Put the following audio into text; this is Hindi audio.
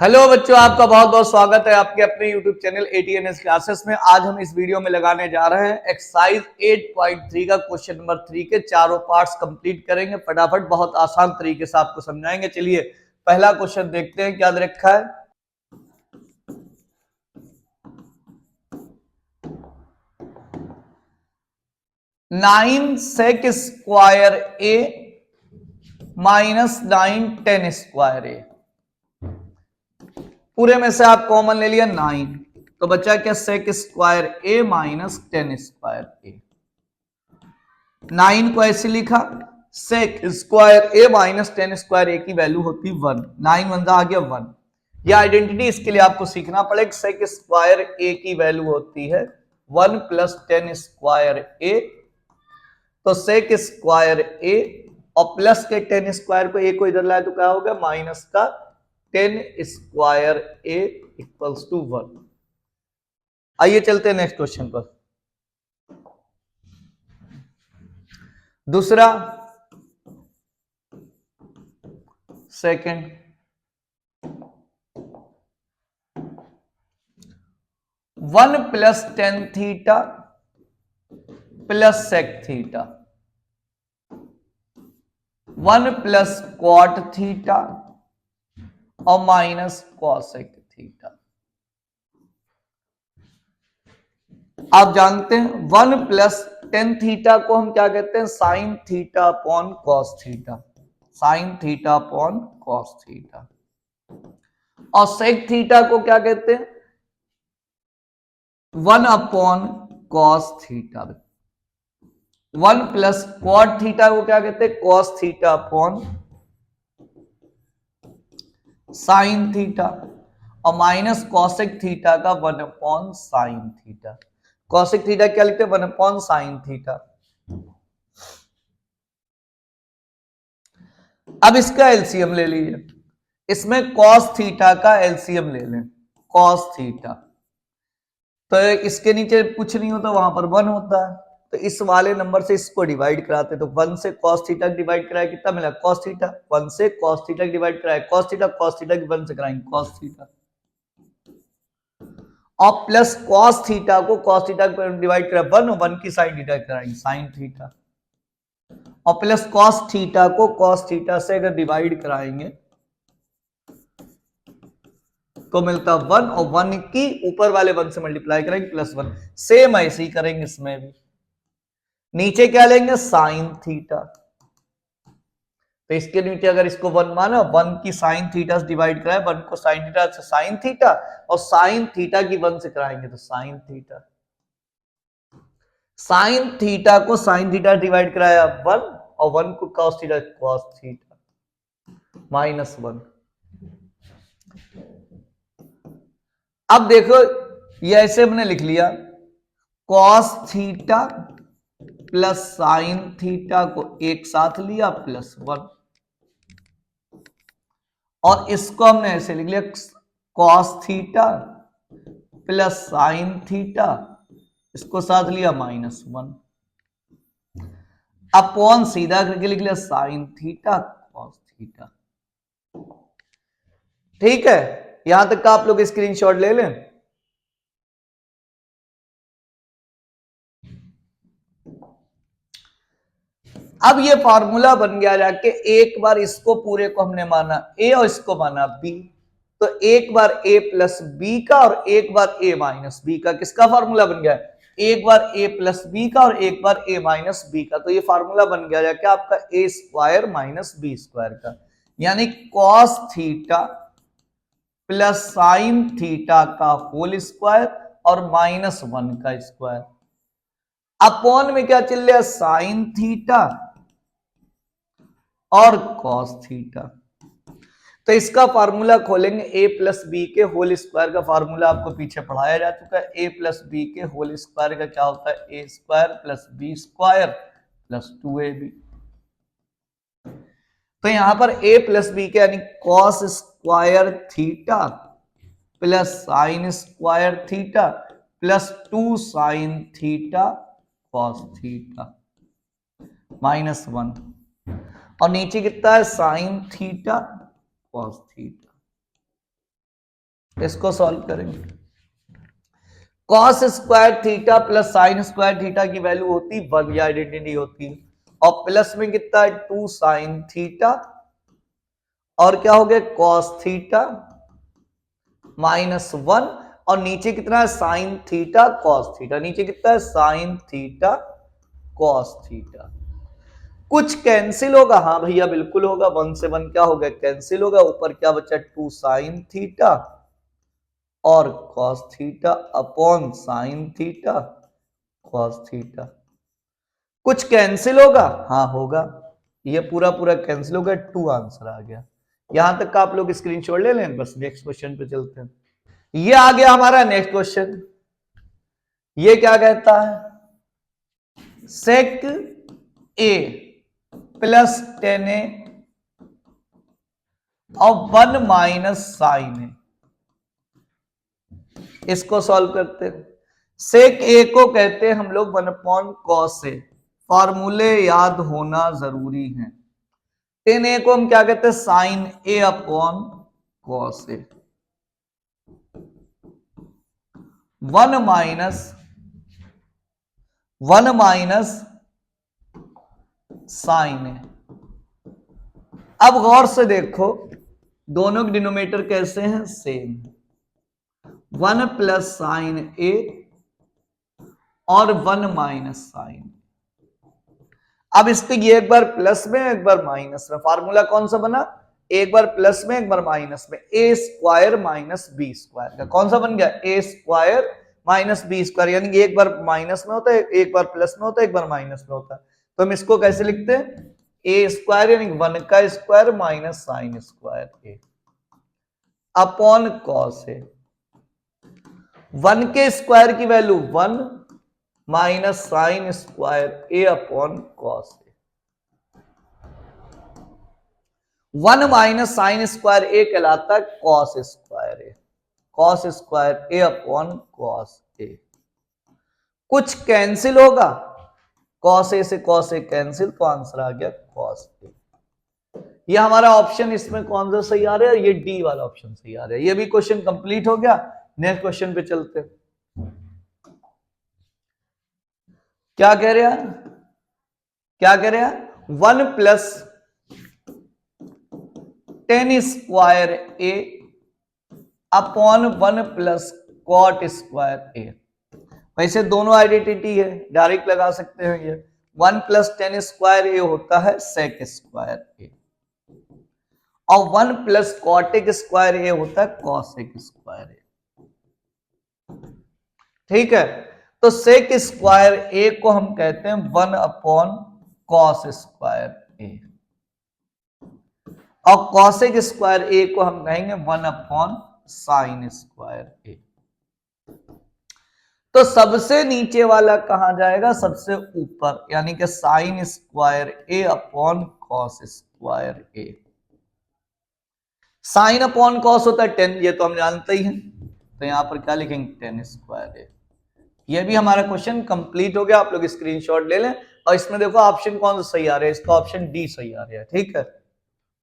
हेलो बच्चों, आपका बहुत बहुत स्वागत है आपके अपने YouTube चैनल ATNS क्लासेस में। आज हम इस वीडियो में लगाने जा रहे हैं एक्सरसाइज 8.3 का क्वेश्चन नंबर 3 के चारों पार्ट्स कंप्लीट करेंगे। फटाफट बहुत आसान तरीके से आपको समझाएंगे। चलिए पहला क्वेश्चन देखते हैं क्या दे रखा है। नाइन सेक स्क्वायर ए माइनस 9 10 स्क्वायर ए। पूरे में से आप कॉमन ले लिया 9, तो बचा क्या सेक स्क्वायर ए माइनस 10 स्क्वायर ए। 9 को ऐसे लिखा, सेक स्क्वायर ए माइनस 10 स्क्वायर ए की वैल्यू होती 1। 9 बंदा आ गया 1। यह आइडेंटिटी इसके लिए आपको सीखना पड़ेगा। सेक स्क्वायर ए की वैल्यू होती है 1 प्लस 10 स्क्वायर ए। तो सेक स्क्वायर ए और प्लस के 10 स्क्वायर को ए को इधर लाए तो क्या होगा माइनस का 10 स्क्वायर ए इक्वल्स टू 1। आइए चलते हैं नेक्स्ट क्वेश्चन पर। दूसरा second 1 plus 10 theta plus sec theta, 1 plus cot theta और माइनस कॉसेक थीटा। आप जानते हैं 1 प्लस 10 थीटा को हम क्या कहते हैं, sine theta upon cos theta. Sine theta upon cos theta. और सेक थीटा को क्या कहते हैं, 1 upon cos theta. 1 plus cot theta को क्या कहते हैं, cos theta upon sine theta. और माइनस कॉसेक थीटा का 1 upon sine theta. Cosec theta क्या लिखते हैं, 1 अपॉन साइन थीटा। अब इसका एलसीएम ले लीजिए। इसमें कॉस थीटा का एलसीएम ले लें, कॉस थीटा। तो इसके नीचे कुछ नहीं होता, वहां पर 1 होता है। तो इस वाले नंबर से इसको डिवाइड कराते, तो 1 से कॉस थीटा डिवाइड कराए कितना मिला, कॉस थीटा। 1 से कॉस थीटा डिवाइड कराए कॉस थीटा, कॉस थीटा की 1 से कराएंगे कॉस थीटा। और प्लस कॉस थीटा को कॉस थीटा डिवाइड कराए 1 और 1 की साइन थीटा कराएंगे साइन थीटा। और प्लस कॉस थीटा को कॉस थीटा से अगर डिवाइड कराएंगे तो मिलता 1 और 1 की ऊपर वाले 1 से मल्टीप्लाई करेंगे प्लस 1। सेम ऐसे ही करेंगे इसमें भी। नीचे क्या लेंगे, साइन थीटा। तो इसके नीचे अगर इसको 1 माना, 1 की साइन थीटा से डिवाइड कराए 1 को साइन थीटा से साइन थीटा, और साइन थीटा की 1 से कराएंगे तो साइन थीटा। साइन थीटा को साइन थीटा डिवाइड कराया 1 और 1 को cos theta cos theta minus 1। अब देखो ये ऐसे हमने लिख लिया, cos theta plus sine theta को एक साथ लिया प्लस 1। और इसको हमने ऐसे लिख लिया, cos theta plus sine theta, इसको साथ लिया माइनस 1। अपॉन सीधा करके लिख लिया साइन थीटा कॉस थीटा। ठीक है, यहां तक का आप लोग स्क्रीनशॉट ले लें। अब ये फार्मूला बन गया जाके, एक बार इसको पूरे को हमने माना ए और इसको माना बी, तो एक बार ए प्लस बी का और एक बार ए माइनस बी का किसका फार्मूला बन गया, एक बार ए प्लस बी का और एक बार ए माइनस बी का। तो ये फार्मूला बन गया जाके आपका A square minus B square का, यानी cos theta plus sine theta का होल स्क्वायर और माइनस 1 का स्क्वायर। अपॉन में क्या चल रहा, साइन थीटा और कॉस थीटा। तो इसका फार्मूला खोलेंगे, ए प्लस बी के होल स्क्वायर का फार्मूला आपको पीछे पढ़ाया जा चुका है। ए प्लस बी के होल स्क्वायर का क्या होता है, A square plus B square plus 2ab। तो यहां पर ए प्लस बी के यानी cos square theta plus sine square theta plus 2 sine theta cos theta minus 1। और नीचे कितना है, साइन थीटा कॉस थीटा। इसको सॉल्व करेंगे। Cos square theta plus sine square theta की वैल्यू होती 1, या आइडेंटिटी होती है, और प्लस में कितना है 2 साइन थीटा, और क्या हो गया कॉस थीटा -1, और नीचे कितना है साइन थीटा कॉस थीटा, नीचे कितना है साइन थीटा कॉस थीटा। कुछ कैंसिल होगा, हाँ भैया बिल्कुल होगा, 1 से 1 क्या हो गया कैंसिल होगा, ऊपर क्या बचा 2 साइन थीटा और cos theta upon sine theta cos theta. कुछ कैंसिल होगा, हाँ होगा, ये पूरा पूरा कैंसिल होगा, 2 आंसर आ गया। यहां तक का आप लोग स्क्रीनशॉट ले लें, बस नेक्स्ट क्वेश्चन पे चलते हैं। ये आ गया हमारा नेक्स्ट क्वेश्चन। ये क्या कहता है सेक ए प्लस 10a और 1 माइनस साइन है, इसको सॉल्व करते हैं। सेक ए को कहते हैं हम लोग 1 अपॉन कॉस ए, फॉर्मूले याद होना जरूरी है। 10a को हम क्या कहते हैं sign A upon cos A, 1 minus sign ए। अब गौर से देखो दोनों के डिनोमिनेटर कैसे हैं सेम, 1 प्लस साइन ए और 1 माइनस साइन। अब इसको ये एक बार प्लस में एक बार माइनस में, फार्मूला कौन सा बना, एक बार प्लस में एक बार माइनस में, ए स्क्वायर माइनस बी स्क्वायर का कौन सा बन गया ए स्क्वायर माइनस बी स्क्वायर, यानी कि एक बार माइनस में होता है एक बार प्लस में होता है एक बार माइनस में होता है। तो हम इसको कैसे लिखते हैं ए स्क्वायर यानी 1 का square minus sine square A upon cos A. 1 के स्क्वायर की value 1 minus sine square A upon cos A. 1 minus sine square ए कहलाता है cos square A, cos square A upon cos A. कुछ कैंसिल होगा, कॉस ए से कॉस ए कैंसिल, तो आंसर आ गया कॉस ए। ये हमारा ऑप्शन इसमें कौन सा सही आ रहा है, ये डी वाला ऑप्शन सही आ रहा है। ये भी क्वेश्चन कंप्लीट हो गया। नेक्स्ट क्वेश्चन पे चलते हैं। क्या कह रहे हैं, क्या कह रहे हैं 1 प्लस 10 स्क्वायर ए अपॉन 1 प्लस कॉट स्क्वायर ए। वैसे दोनों आइडेंटिटी है, डायरेक्ट लगा सकते हैं। ये 1 प्लस 10 स्क्वायर ए होता है सेक स्क्वायर ए, और 1 प्लस कॉटेक स्क्वायर ए होता है कॉसेक स्क्वायर ए। ठीक है, तो सेक स्क्वायर ए को हम कहते हैं 1 अपॉन कॉस स्क्वायर ए, और कॉसेक स्क्वायर ए को हम कहेंगे 1 अपॉन साइन स्क्वायर ए। तो सबसे नीचे वाला कहां जाएगा, सबसे ऊपर, यानी कि साइन स्क्वायर ए अपॉन कॉस स्क्वायर ए। साइन अपॉन कॉस होता है 10, ये तो हम जानते ही हैं, तो यहां पर क्या लिखेंगे 10 स्क्वायर ए। ये भी हमारा क्वेश्चन कंप्लीट हो गया। आप लोग स्क्रीनशॉट ले लें, और इसमें देखो ऑप्शन कौन सा सही आ रहा है, इसका ऑप्शन डी सही आ रहा है। ठीक है।